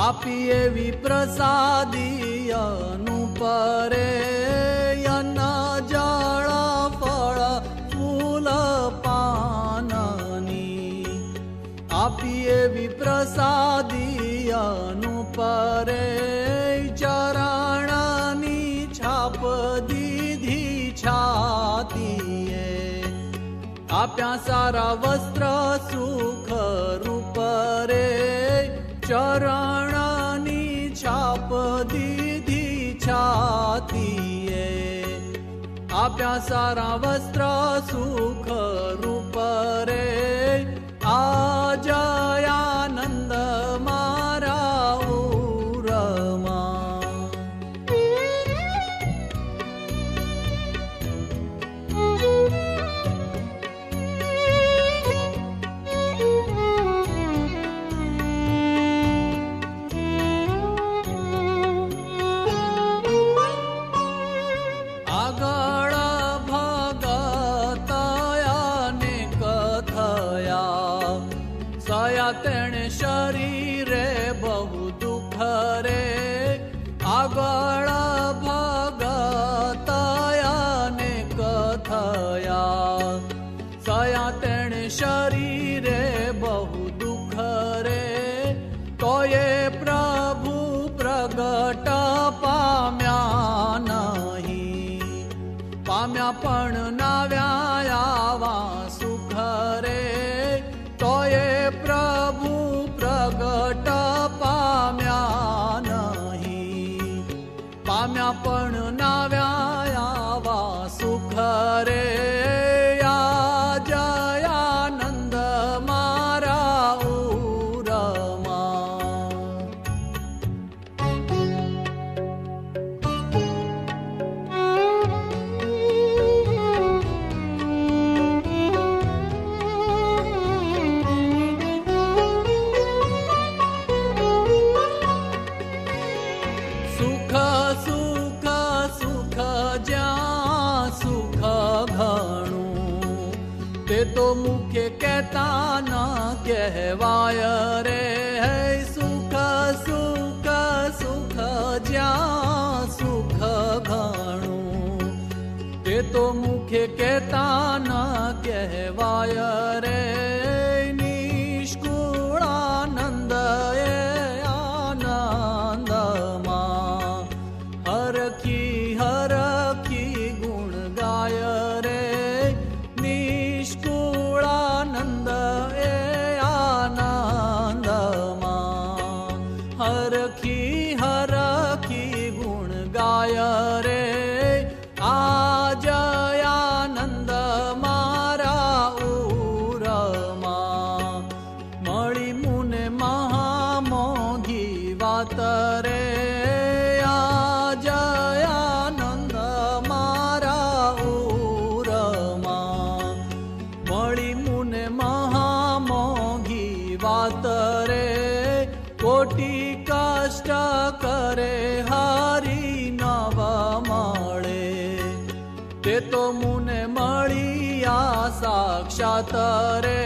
આપી એવી પ્રસાદી અનુપરે અન્ન જળ ફળ ફૂલ પાનની. આપી એવી પ્રસાદી અનુપરે ચરણની છાપ દીધી છાતીએ. આપ્યા સારા વસ્ત્ર સુખ રૂપ રે ચરણની છાપ દીધી છાતીએ. આપ્યા સારા વસ્ત્ર સુખ રૂપ રે આજ આનંદ મારા ઉરમાં. આગળ ભગત અનેક થયા સયા તેણે શરીરે બહુ દુઃખ રે. આગળ ભગત અનેક થયા સયા તેણે શરીરે બહુ દુઃખ રે. તો એ પ્રભુ પ્રગટ પામ્યા નહીં. પામ્યા પણ નાવ્યા આવા સુખ રે. તો એ પ્રભુ પ્રગટ પામ્યા નહીં. પામ્યા પણ નાવ્યા આવા સુખ રે. આજ આનંદ મારા ઉરમાં. સુખ સુખ સુખ જ્યાં સુખ ઘણું તે તો મુખે કહેતા ન કહેવાય રે. સુખ સુખ સુખ જ્યાં સુખ ઘણું તે તો મુખે કહેતા ન કહેવાય રે. નિષ્કુળ આનંદ એ આનંદમાં હરખી હરખી ગુણ ગાય રે. નિષ્કુળ આનંદ એ આનંદમાં હરખી હરખી ગુણ ગાય રે. આજ આનંદ મારા ઉરમાં. મળી મુને મહામોઘી વાત રે. આજ આનંદ મારા ઉરમાં. મળી મુને મહામોઘી વાત રે. કોટી કષ્ટ કરે હારી નવ મળે. તે તો મુને મળી આ સાક્ષાત રે.